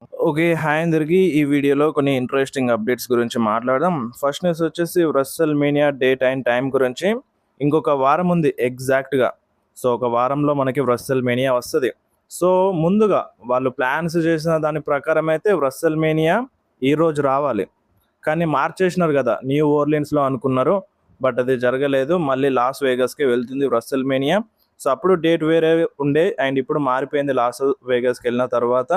Okay. Hi అందరికి. ఈ వీడియోలో కొన్ని ఇంట్రెస్టింగ్ అప్డేట్స్ గురించి మాట్లాడదాం. ఫస్ట్ న్యూస్ వచ్చేసి రెస్సల్ మేనియా డేట్ అండ్ టైం గురించి. ఇంకొక వారం ఉంది ఎగ్జాక్ట్‌గా. సో, ఒక వారంలో మనకి రెస్సల్ మేనియా వస్తది. సో, ముందుగా వాళ్ళు ప్లాన్స్ చేసిన దాని ప్రకారం అయితే రెస్సల్ మేనియా ఈరోజు రావాలి. కానీ మార్చేసినారు గదా! న్యూ ఓర్లియన్స్‌లో అనుకున్నారు. బట్ అది జరగలేదు. మళ్ళీ లాస్ వేగాస్‌కే వెళ్తుంది రెస్సల్ మేనియా. సో, అప్పుడు డేట్ వేరే ఉండే అండ్ ఇప్పుడు మారిపోయింది లాస్ వేగాస్‌కెళ్ళిన తర్వాత.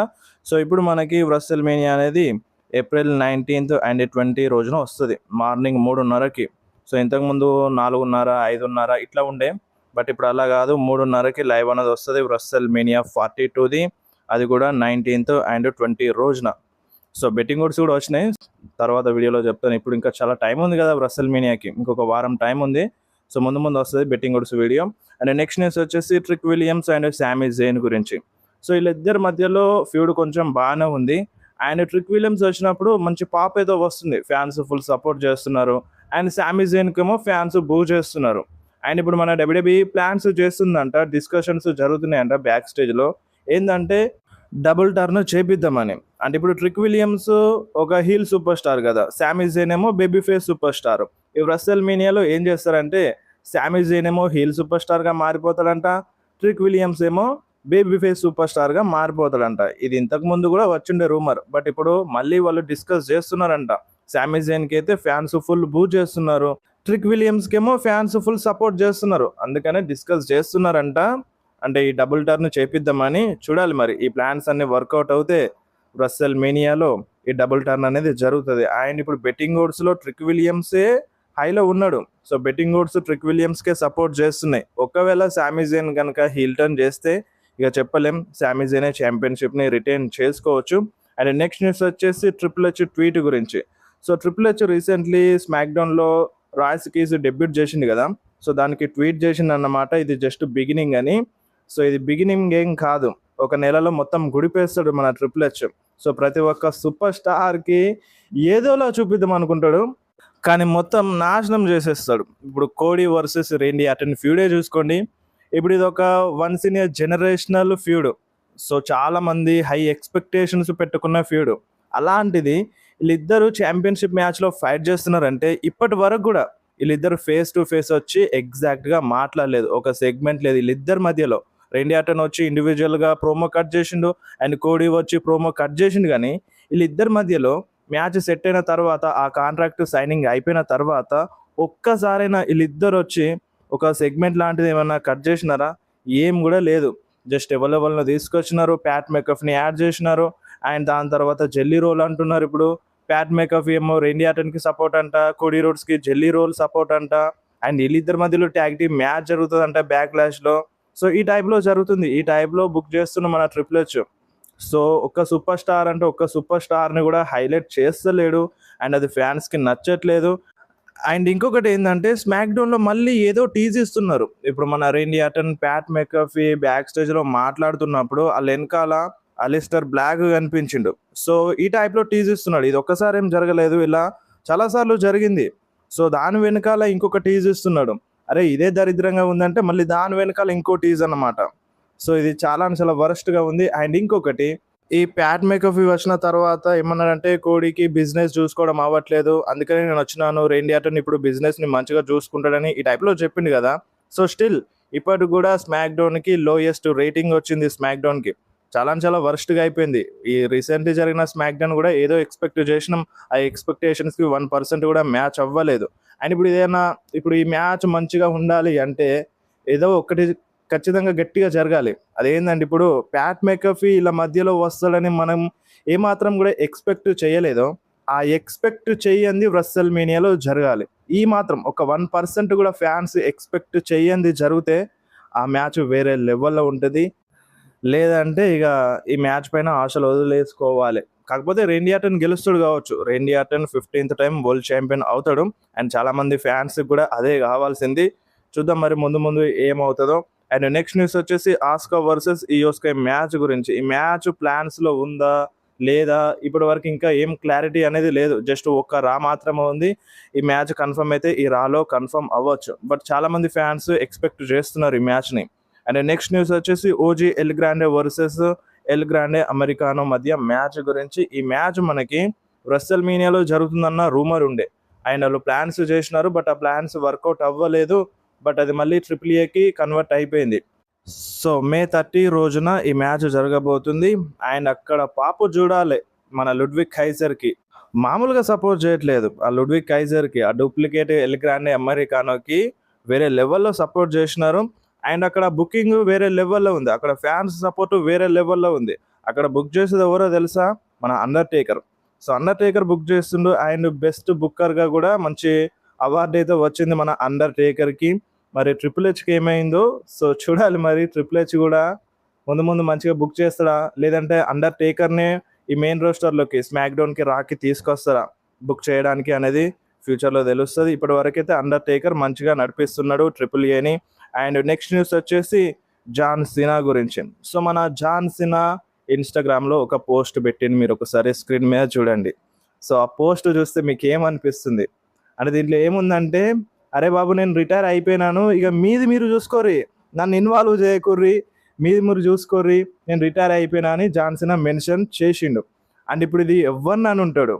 సో, ఇప్పుడు మనకి రెస్సల్ మేనియా అనేది ఏప్రిల్ 19 అండ్ 20 రోజున వస్తది. మార్నింగ్ 3:30కి. సో, ఇంతకుముందు 4:30, 5:30 ఇట్లా ఉండే. బట్ ఇప్పుడు అలా గాదు. 3:30కి లైవ్ అనేది వస్తది. రెస్సల్ మేనియా 42ది. అది కూడా 19 అండ్ 20 రోజున. సో, బెట్టింగ్ ఓడ్స్ కూడా వచ్చినాయి. తర్వాత వీడియోలో చెప్తాను. ఇప్పుడు ఇంకా చాలా టైం ఉంది కదా రెస్సల్ మేనియాకి. ఇంకొక వారం టైం ఉంది. సో, ముందు ముందు వస్తది betting odds video. And next news వచ్చేసి ట్రిక్ విలియమ్స్ అండ్ సామీ జేన్ గురించి. సో, వీళ్ళిద్దరి మధ్యలో ఫ్యూడ్ కొంచెం బాగానే ఉంది. అండ్ ట్రిక్ విలియమ్స్ వచ్చినప్పుడు మంచి పాప్ ఏదో వస్తుంది. ఫ్యాన్స్ ఫుల్ సపోర్ట్ చేస్తున్నారు. అండ్ సామీ జేన్‌కేమో ఫ్యాన్స్ బూ చేస్తున్నారు. అండ్ ఇప్పుడు మన డబ్ల్యూడబ్ల్యూఈ ప్లాన్స్ చేస్తుందంట. డిస్కషన్స్ జరుగుతున్నాయంట బ్యాక్ స్టేజ్‌లో. ఏందంటే డబుల్ టర్న్ చేపిద్దామని. అంటే ఇప్పుడు ట్రిక్ విలియమ్స్ ఒక హీల్ సూపర్ స్టార్ కదా. సామీ జేన్ ఏమో బేబీ ఫేస్ సూపర్ స్టార్. ఈ రెస్సల్ మేనియాలో ఏం చేస్తారంటే సామీ జేన్ ఏమో హీల్ సూపర్ స్టార్‌గా మారిపోతాడంట. ట్రిక్ విలియమ్స్ ఏమో బేబీ ఫేస్ సూపర్ స్టార్‌గా మారిపోతాడంట. ఇది ఇంతకు ముందు కూడా వచ్చిండే రూమర్. బట్ ఇప్పుడు మళ్ళీ వాళ్ళు డిస్కస్ చేస్తున్నారంట. సామీ జేన్‌కి అయితే ఫ్యాన్స్ ఫుల్ బూ చేస్తున్నారు. ట్రిక్ విలియమ్స్‌కి ఏమో ఫ్యాన్స్ ఫుల్ సపోర్ట్ చేస్తున్నారు. అందుకనే డిస్కస్ చేస్తున్నారంట. అంటే ఈ డబుల్ టర్న్ చేపిద్దామని చూడాలి మరి. ఈ ప్లాన్స్ అన్ని వర్కౌట్ అవుతే రెస్సల్ మేనియాలో ఈ డబుల్ టర్న్ అనేది జరుగుతది. అండ్ ఇప్పుడు బెట్టింగ్ ఓడ్స్‌లో ట్రిక్ విలియమ్సే హైలో ఉన్నాడు. సో, బెట్టింగ్ ఓడ్స్ ట్రిక్ విలియమ్స్‌కే సపోర్ట్ చేస్తున్నాయి. ఒకవేళ సామీ జేన్ గనక హీల్ టర్న్ చేస్తే ఇక చెప్పలేం. సామీ జేనే ఛాంపియన్‌షిప్‌ని రిటైన్ చేసుకోవచ్చు. అండ్ నెక్స్ట్ న్యూస్ వచ్చేసి ట్రిపుల్ హెచ్ ట్వీట్ గురించి. సో, ట్రిపుల్ హెచ్ రీసెంట్‌లీ స్మాక్‌డౌన్‌లో రాయ్స్ కీస్ డెబ్యూట్ చేసిండు కదా. సో, దానికి ట్వీట్ చేసిండన్నమాట. ఇది జస్ట్ బిగినింగ్ అని. సో, ఇది బిగినింగ్ ఏం కాదు. ఒక నెలలో మొత్తం గుడిపేస్తాడు మన ట్రిపుల్ హెచ్. సో, ప్రతి ఒక్క సూపర్ స్టార్‌కి ఏదోలా చూపిద్దాం అనుకుంటాడు. కానీ మొత్తం నాశనం చేసేస్తాడు. ఇప్పుడు కోడీ వర్సెస్ రేండీ ఆర్టన్ ఫ్యూడే చూసుకోండి. ఇప్పుడు ఇదొక once in a generational feud. So, చాలామంది హై ఎక్స్‌పెక్టేషన్స్ పెట్టుకున్న ఫ్యూడ్. అలాంటిది వీళ్ళిద్దరూ ఛాంపియన్‌షిప్ మ్యాచ్‌లో ఫైట్ చేస్తున్నారంటే ఇప్పటి వరకు గూడా వీళ్ళిద్దరు ఫేస్ టు ఫేస్ వచ్చి ఎగ్జాక్ట్‌గా మాట్లాడలేదు. ఒక సెగ్మెంట్ లేదు వీళ్ళిద్దరి మధ్యలో. రెండీ ఆర్టన్ వచ్చి ఇండివిజువల్‌గా ప్రోమో కట్ చేసిండు. అండ్ కోడీ వచ్చి ప్రోమో కట్ చేసిండు గానీ వీళ్ళిద్దరి మధ్యలో మ్యాచ్ సెట్ అయిన తర్వాత ఆ కాంట్రాక్ట్ సైనింగ్ అయిపోయిన తర్వాత ఒక్కసారైనా వీళ్ళిద్దరు వచ్చి ఒక సెగ్మెంట్ లాంటిది ఏమన్నా కట్ చేసినారా? ఏం కూడా లేదు. జస్ట్ ఎవరెవరినో తీసుకొచ్చినారు. ప్యాట్ మెకఫ్‌ని యాడ్ చేసినారు. అండ్ దాని తర్వాత జెల్లీ రోల్ అంటున్నారు ఇప్పుడు. ప్యాట్ మెకఫీ ఏమో రెండీ ఆర్టన్‌కి సపోర్ట్ అంట. కోడీ రోడ్స్‌కి జెల్లీ రోల్ సపోర్ట్ అంట. అండ్ వీళ్ళిద్దరి మధ్యలో ట్యాగ్ టీమ్ మ్యాచ్ జరుగుతదంట బ్యాక్‌లాష్‌లో. సో, ఈ టైప్‌లో జరుగుతుంది. ఈ టైప్‌లో బుక్ చేస్తున్న మన ట్రిపుల్ హెచ్. సో, ఒక్క సూపర్ స్టార్ అంటే ఒక్క సూపర్ స్టార్‌ని కూడా హైలైట్ చేస్తలేడు. అండ్ అది ఫ్యాన్స్‌కి నచ్చట్లేదు. అండ్ ఇంకొకటి ఏందంటే స్మాక్‌డౌన్‌లో మళ్ళీ ఏదో టీజ్ ఇస్తున్నారు. ఇప్పుడు మన రెండీ ఆర్టన్, ప్యాట్ మెకఫీ బ్యాక్ స్టేజ్‌లో మాట్లాడుతున్నప్పుడు ఆళ్ళ ఎనకాల అలిస్టర్ బ్లాక్ కనిపించిండు. సో, ఈ టైప్‌లో టీజ్ ఇస్తున్నాడు. ఇది ఒక్కసారి ఏం జరగలేదు. ఇలా చాలా సార్లు జరిగింది. సో, దాని వెనకాల ఇంకొక టీజ్ ఇస్తున్నాడు. అరే! ఇదే దరిద్రంగా ఉందంటే మళ్ళీ దాని వెనకాల ఇంకో టీజ్ అన్నమాట. సో, ఇది చాలా అంటే చాలా వరస్ట్‌గా ఉంది. అండ్ ఇంకొకటి ఈ ప్యాట్ మెకఫీ వచ్చిన తర్వాత ఏమన్నాడంటే కోడీకి బిజినెస్ చూసుకోవడం అవ్వట్లేదు. అందుకని నేనొచ్చినాను. రెండీ ఆర్టన్ ఇప్పుడు బిజినెస్‌ని మంచిగా చూసుకుంటాడని ఈ టైప్‌లో చెప్పిండు గదా. సో, స్టిల్ ఇప్పటికి గూడా స్మాక్‌డౌన్‌కి లోయెస్ట్ రేటింగ్ వచ్చింది స్మాక్‌డౌన్‌కి. చాలా అంటే చాలా వరస్ట్‌గా అయిపోయింది. ఈ రీసెంట్‌లీ జరిగిన స్మాక్‌డౌన్ గూడా ఏదో ఎక్స్‌పెక్ట్ చేసినాం. ఆ ఎక్స్‌పెక్టేషన్స్‌కి 1% కూడా మ్యాచ్ అవ్వలేదు. అండ్ ఇప్పుడు ఈ మ్యాచ్ మంచిగా ఉండాలి అంటే ఏదో ఒకటి ఖచ్చితంగా గట్టిగా జరగాలి. అదేందంటే ఇప్పుడు ప్యాట్ మెకఫీ ఈళ్ళ మధ్యలో వస్తాడని మనం ఏమాత్రం గూడా ఎక్స్‌పెక్ట్ చేయలేదో, ఆ ఎక్స్‌పెక్ట్ చెయ్యంది రెస్సల్ మేనియాలో జరగాలి. ఈ మాత్రం ఒక 1% కూడా ఫ్యాన్స్ ఎక్స్‌పెక్ట్ చెయ్యంది జరిగితే ఆ మ్యాచ్ వేరే లెవెల్‌లో ఉంటది. లేదంటే ఇగ ఈ మ్యాచ్ పైన ఆశలు వదిలేసుకోవాలి. కాకపోతే రెండీ ఆర్టన్ గెలుస్తాడు గావచ్చు. రెండీ ఆర్టన్ 15థ్ టైమ్ వరల్డ్ ఛాంపియన్ అవుతాడు. అండ్ చాలామంది ఫ్యాన్స్‌కి గూడా అదే గావాల్సింది. చూద్దాం మరి ముందు ముందు ఏమవుతదో. అండ్ నెక్స్ట్ న్యూస్ వచ్చేసి ఆస్కా వర్సెస్ ఇయో స్కై మ్యాచ్ గురించి. ఈ మ్యాచ్ ప్లాన్స్‌లో ఉందా? లేదా? ఇప్పటి వరకు ఇంకా ఏం క్లారిటీ అనేది లేదు. జస్ట్ ఒక్క రా మాత్రమే ఉంది. ఈ మ్యాచ్ కన్ఫర్మ్ అయితే ఈ రాలో కన్ఫర్మ్ అవ్వచ్చు. బట్ చాలామంది ఫ్యాన్స్ ఎక్స్‌పెక్ట్ చేస్తున్నారు ఈ మ్యాచ్‌ని. అండ్ నెక్స్ట్ న్యూస్ వచ్చేసి OG L Grande versus L Grande americano మధ్య మ్యాచ్ గురించి. ఈ మ్యాచ్ మనకి రస్సెల్ మీనియాలో జరుగుతుందన్న రూమర్ ఉండే. అండ్ వాళ్ళు ప్లాన్స్ చేసినారు, బట్ ఆ ప్లాన్స్ వర్కౌట్ అవ్వలేదు. బట్ అది మళ్ళీ ట్రిపుల్ ఏకి కన్వర్ట్ అయిపోయింది. సో మే 30 రోజున ఈ మ్యాచ్ జరగబోతుంది. అండ్ అక్కడ పాపు చూడాలి మన లుడ్విగ్ కైజర్కి. మామూలుగా సపోర్ట్ చేయట్లేదు ఆ లుడ్విగ్ కైజర్కి, ఆ డూప్లికేట్ ఎల్ గ్రాండే అమెరికానోకి వేరే లెవెల్లో సపోర్ట్ చేసినారు. అండ్ అక్కడ బుకింగ్ వేరే లెవెల్లో ఉంది, అక్కడ ఫ్యాన్స్ సపోర్ట్ వేరే లెవెల్లో ఉంది. అక్కడ బుక్ చేసేది ఎవరో తెలుసా? మన అండర్టేకర్. సో అండర్టేకర్ బుక్ చేస్తుండు. అండ్ బెస్ట్ బుక్కర్గా కూడా మంచి అవార్డు అయితే వచ్చింది మన అండర్టేకర్కి. మరి ట్రిపుల్ హెచ్కి ఏమైందో సో చూడాలి. మరి ట్రిపుల్ హెచ్ కూడా ముందు ముందు మంచిగా బుక్ చేస్తాడా, లేదంటే అండర్టేకర్నే ఈ మెయిన్ రోస్టర్లోకి స్మాక్ డౌన్కి రాకి తీసుకొస్తారా బుక్ చేయడానికి అనేది ఫ్యూచర్లో తెలుస్తుంది. ఇప్పటి వరకైతే అండర్టేకర్ మంచిగా నడిపిస్తున్నాడు ట్రిపుల్ ఏని. అండ్ నెక్స్ట్ న్యూస్ వచ్చేసి జాన్ సినా గురించి. సో మన జాన్ సినా ఇన్స్టాగ్రామ్లో ఒక పోస్ట్ పెట్టింది, మీరు ఒకసారి స్క్రీన్ మీద చూడండి. సో ఆ పోస్ట్ చూస్తే మీకు ఏమనిపిస్తుంది అంటే దీంట్లో ఏముందంటే, అరే బాబు నేను రిటైర్ అయిపోయినాను, ఇక మీది మీరు చూసుకోర్రి, నన్ను ఇన్వాల్వ్ చేయకుర్రి, మీది మీరు చూసుకోర్రి, నేను రిటైర్ అయిపోయినా అని జాన్ సినా మెన్షన్ చేసిండు. అండ్ ఇప్పుడు ఇది ఎవరిని అని ఉంటాడు,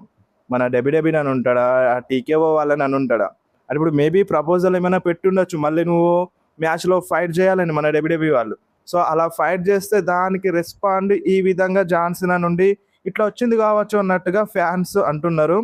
మన డబ్ల్యూడబ్ల్యూఈ అని ఉంటాడా, టీకేఓ వాళ్ళని అని ఉంటాడా? అంటే ఇప్పుడు మేబీ ప్రపోజల్ ఏమైనా పెట్టుండొచ్చు, మళ్ళీ నువ్వు మ్యాచ్లో ఫైట్ చేయాలని మన డబ్ల్యూడబ్ల్యూఈ వాళ్ళు. సో అలా ఫైట్ చేస్తే దానికి రెస్పాండ్ ఈ విధంగా జాన్ సినా నుండి ఇట్లా వచ్చింది కావచ్చు అన్నట్టుగా ఫ్యాన్స్ అంటున్నారు.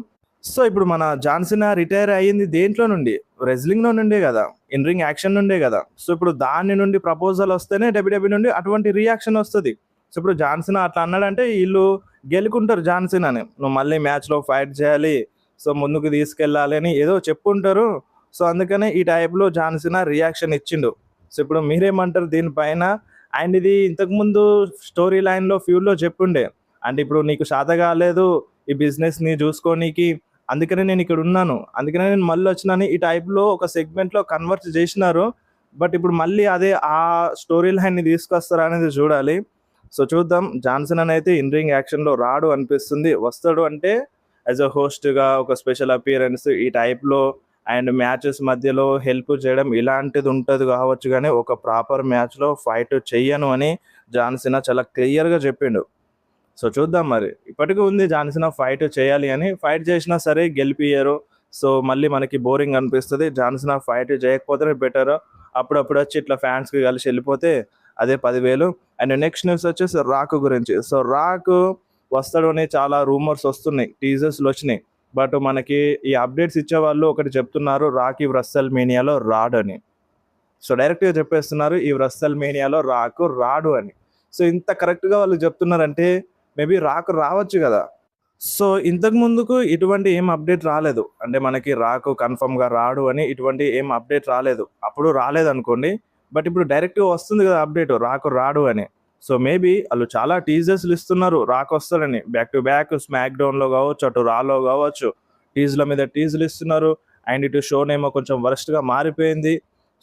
సో ఇప్పుడు మన జాన్ సినా రిటైర్ అయ్యింది దేంట్లో నుండి? రెజ్లింగ్లో నుండే కదా, ఇన్ రింగ్ యాక్షన్ నుండే కదా. సో ఇప్పుడు దాని నుండి ప్రపోజల్ వస్తేనే డబ్ల్యూడబ్ల్యూఈ నుండి అటువంటి రియాక్షన్ వస్తుంది. సో ఇప్పుడు జాన్ సినా అట్లా అన్నాడంటే వీళ్ళు గెలుకుంటారు జాన్ సినాని, నువ్వు మళ్ళీ మ్యాచ్లో ఫైట్ చేయాలి, సో ముందుకు తీసుకెళ్ళాలి అని ఏదో చెప్పుంటారు. సో అందుకనే ఈ టైప్లో జాన్ సినా రియాక్షన్ ఇచ్చిండు. సో ఇప్పుడు మీరేమంటారు దీనిపైన? అండ్ ఇది ఇంతకుముందు స్టోరీ లైన్లో ఫ్యూల్లో చెప్పుండే, అంటే ఇప్పుడు నీకు శాత కాలేదు ఈ బిజినెస్ని చూసుకోనీకి, అందుకనే నేను ఇక్కడ ఉన్నాను, అందుకనే నేను మళ్ళీ వచ్చినాను, ఈ టైప్లో ఒక సెగ్మెంట్లో కన్వర్ట్ చేసినారు. బట్ ఇప్పుడు మళ్ళీ అదే ఆ స్టోరీ లైన్ని తీసుకొస్తారా అనేది చూడాలి. సో చూద్దాం. జాన్ సినా అయితే ఇన్ రింగ్ యాక్షన్లో రాడు అనిపిస్తుంది. వస్తాడు అంటే యాజ్ అ హోస్ట్గా ఒక స్పెషల్ అపియరెన్స్ ఈ టైప్లో, అండ్ మ్యాచెస్ మధ్యలో హెల్ప్ చేయడం ఇలాంటిది ఉంటుంది కావచ్చు, కానీ ఒక ప్రాపర్ మ్యాచ్లో ఫైట్ చెయ్యను అని జాన్ సినా చాలా క్లియర్గా చెప్పిండు. సో చూద్దాం. మరి ఇప్పటికీ ఉంది జాన్ సినా ఫైట్ చేయాలి అని, ఫైట్ చేసినా సరే గెలిపియ్యరు. సో మళ్ళీ మనకి బోరింగ్ అనిపిస్తుంది. జాన్ సినా ఫైట్ చేయకపోతేనే బెటర్, అప్పుడప్పుడు వచ్చి ఇట్లా ఫ్యాన్స్కి కలిసి వెళ్ళిపోతే అదే 10,000. అండ్ నెక్స్ట్ న్యూస్ వచ్చేసి రాక్ గురించి. సో రాక్ వస్తాడు అని చాలా రూమర్స్ వస్తున్నాయి, టీజర్స్లు వచ్చినాయి. బట్ మనకి ఈ అప్డేట్స్ ఇచ్చే వాళ్ళు ఒకటి చెప్తున్నారు, రాక్ ఈ రస్సెల్ మేనియాలో రాడు అని. సో డైరెక్ట్గా చెప్పేస్తున్నారు ఈ రస్సెల్ మేనియాలో రాక్ రాడు అని. సో ఇంత కరెక్ట్గా వాళ్ళు చెప్తున్నారంటే మేబీ రాక్ రావచ్చు కదా. సో ఇంతకు ముందుకు ఇటువంటి ఏం అప్డేట్ రాలేదు, అంటే మనకి రాక్ కన్ఫర్మ్గా రాడు అని ఇటువంటి ఏం అప్డేట్ రాలేదు. అప్పుడు రాలేదు అనుకోండి, బట్ ఇప్పుడు డైరెక్ట్గా వస్తుంది కదా అప్డేట్ రాక్ రాడు అని. సో మేబీ వాళ్ళు చాలా టీజర్స్లు ఇస్తున్నారు రాక్ వస్తాడని, బ్యాక్ టు బ్యాక్ స్మాక్ డౌన్లో కావచ్చు, అటు రాలో కావచ్చు, టీజ్ల మీద టీజులు ఇస్తున్నారు. అండ్ ఇటు షోనేమో కొంచెం వరస్ట్గా మారిపోయింది.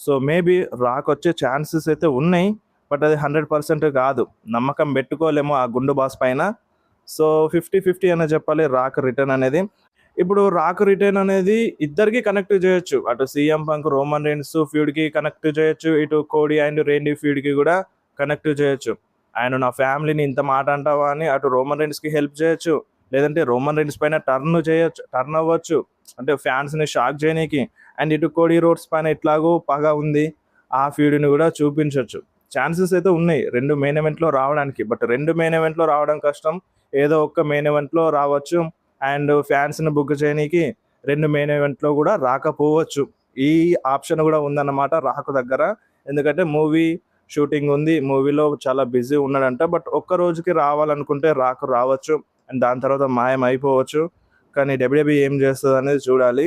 సో మేబీ రాక్ వచ్చే ఛాన్సెస్ అయితే ఉన్నాయి, బట్ అది 100% కాదు. నమ్మకం పెట్టుకోలేమో ఆ గుండు బాస్ పైన. సో 50-50 అనే చెప్పాలి రాక్ రిటర్న్ అనేది. ఇప్పుడు రాక్ రిటర్న్ అనేది ఇద్దరికి కనెక్ట్ చేయొచ్చు, అటు సీఎం పంక్ రోమన్ రైన్స్ ఫ్యూడ్కి కనెక్ట్ చేయొచ్చు, ఇటు కోడి అండ్ రేండీ ఫ్యూడ్కి కూడా కనెక్ట్ చేయొచ్చు. ఆయన నా ఫ్యామిలీని ఇంత మాట అంటావా అని అటు రోమన్ రైన్స్కి హెల్ప్ చేయొచ్చు, లేదంటే రోమన్ రైన్స్ పైన టర్న్ అవ్వచ్చు, అంటే ఫ్యాన్స్ని షాక్ చేయనీకి. అండ్ ఇటు కోడి రోడ్స్ పైన ఎట్లాగో పగ ఉంది, ఆ ఫీడ్ని కూడా చూపించవచ్చు. ఛాన్సెస్ అయితే ఉన్నాయి రెండు మెయిన్ ఈవెంట్లో రావడానికి, బట్ రెండు మెయిన్ ఈవెంట్లో రావడం కష్టం. ఏదో ఒక్క మెయిన్ ఈవెంట్లో రావచ్చు. అండ్ ఫ్యాన్స్ని బుక్ చేయనీకి రెండు మెయిన్ ఈవెంట్లో కూడా రాకపోవచ్చు. ఈ ఆప్షన్ కూడా ఉందన్నమాట రాక్ దగ్గర, ఎందుకంటే మూవీ షూటింగ్ ఉంది, మూవీలో చాలా బిజీ ఉన్నాడంట. బట్ ఒక్క రోజుకి రావాలనుకుంటే రాక్ రావచ్చు, అండ్ దాని తర్వాత మాయం అయిపోవచ్చు. కానీ డబ్ల్యూడబ్ల్యూఈ ఏం చేస్తుంది అనేది చూడాలి.